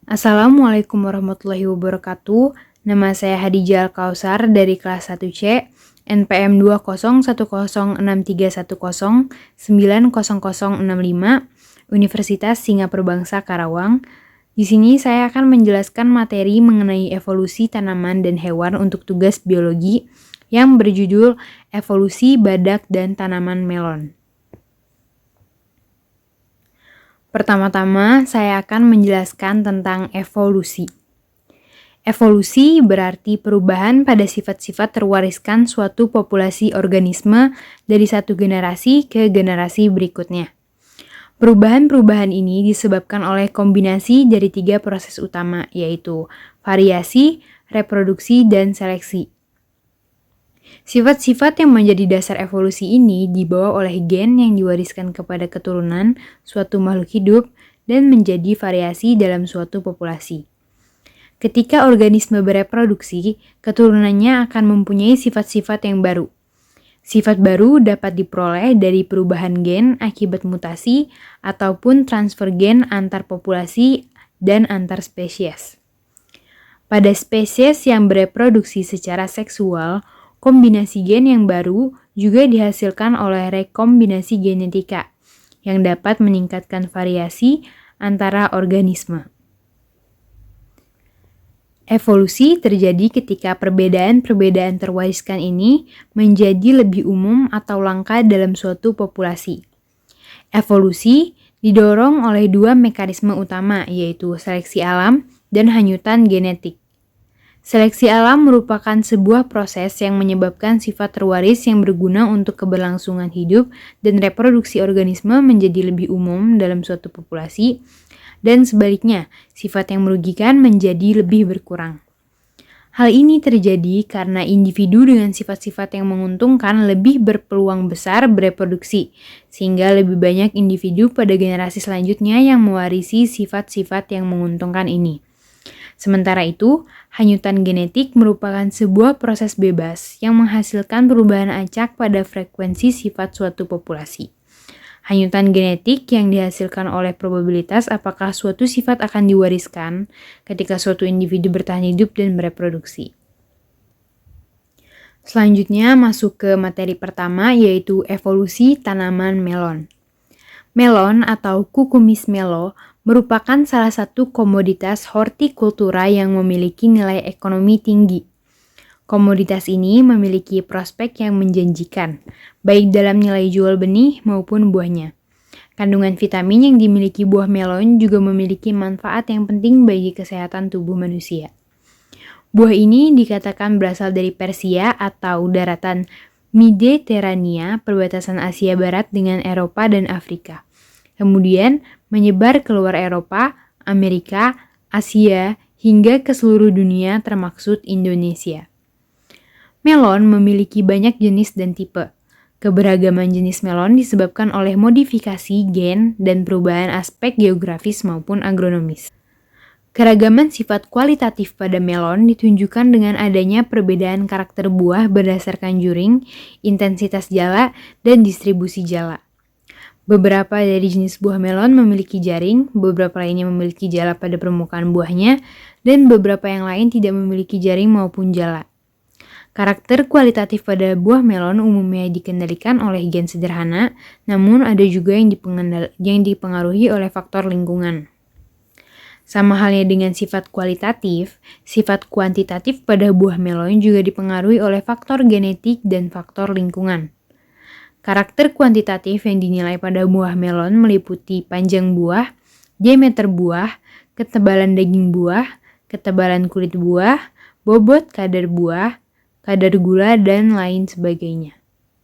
Assalamualaikum warahmatullahi wabarakatuh. Nama saya Hadijah Al-Kausar dari kelas 1C, NPM 2010631090065, Universitas Singapura Bangsa Karawang. Di sini saya akan menjelaskan materi mengenai evolusi tanaman dan hewan untuk tugas biologi yang berjudul Evolusi Badak dan Tanaman Melon. Pertama-tama, saya akan menjelaskan tentang evolusi. Evolusi berarti perubahan pada sifat-sifat terwariskan suatu populasi organisme dari satu generasi ke generasi berikutnya. Perubahan-perubahan ini disebabkan oleh kombinasi dari 3 proses utama, yaitu variasi, reproduksi, dan seleksi. Sifat-sifat yang menjadi dasar evolusi ini dibawa oleh gen yang diwariskan kepada keturunan suatu makhluk hidup dan menjadi variasi dalam suatu populasi. Ketika organisme bereproduksi, keturunannya akan mempunyai sifat-sifat yang baru. Sifat baru dapat diperoleh dari perubahan gen akibat mutasi ataupun transfer gen antar populasi dan antar spesies. Pada spesies yang bereproduksi secara seksual, kombinasi gen yang baru juga dihasilkan oleh rekombinasi genetika yang dapat meningkatkan variasi antara organisme. Evolusi terjadi ketika perbedaan-perbedaan terwariskan ini menjadi lebih umum atau langka dalam suatu populasi. Evolusi didorong oleh 2 mekanisme utama, yaitu seleksi alam dan hanyutan genetik. Seleksi alam merupakan sebuah proses yang menyebabkan sifat terwaris yang berguna untuk keberlangsungan hidup dan reproduksi organisme menjadi lebih umum dalam suatu populasi, dan sebaliknya, sifat yang merugikan menjadi lebih berkurang. Hal ini terjadi karena individu dengan sifat-sifat yang menguntungkan lebih berpeluang besar bereproduksi, sehingga lebih banyak individu pada generasi selanjutnya yang mewarisi sifat-sifat yang menguntungkan ini. Sementara itu, hanyutan genetik merupakan sebuah proses bebas yang menghasilkan perubahan acak pada frekuensi sifat suatu populasi. Hanyutan genetik yang dihasilkan oleh probabilitas apakah suatu sifat akan diwariskan ketika suatu individu bertahan hidup dan bereproduksi. Selanjutnya masuk ke materi pertama, yaitu evolusi tanaman melon. Melon atau Cucumis melo merupakan salah satu komoditas hortikultura yang memiliki nilai ekonomi tinggi. Komoditas ini memiliki prospek yang menjanjikan, baik dalam nilai jual benih maupun buahnya. Kandungan vitamin yang dimiliki buah melon juga memiliki manfaat yang penting bagi kesehatan tubuh manusia. Buah ini dikatakan berasal dari Persia atau daratan Mediterania, perbatasan Asia Barat dengan Eropa dan Afrika. Kemudian menyebar keluar Eropa, Amerika, Asia, hingga ke seluruh dunia termaksud Indonesia. Melon memiliki banyak jenis dan tipe. Keberagaman jenis melon disebabkan oleh modifikasi gen dan perubahan aspek geografis maupun agronomis. Keragaman sifat kualitatif pada melon ditunjukkan dengan adanya perbedaan karakter buah berdasarkan juring, intensitas jala, dan distribusi jala. Beberapa dari jenis buah melon memiliki jaring, beberapa lainnya memiliki jala pada permukaan buahnya, dan beberapa yang lain tidak memiliki jaring maupun jala. Karakter kualitatif pada buah melon umumnya dikendalikan oleh gen sederhana, namun ada juga yang dipengaruhi oleh faktor lingkungan. Sama halnya dengan sifat kualitatif, sifat kuantitatif pada buah melon juga dipengaruhi oleh faktor genetik dan faktor lingkungan. Karakter kuantitatif yang dinilai pada buah melon meliputi panjang buah, diameter buah, ketebalan daging buah, ketebalan kulit buah, bobot kadar buah, kadar gula, dan lain sebagainya.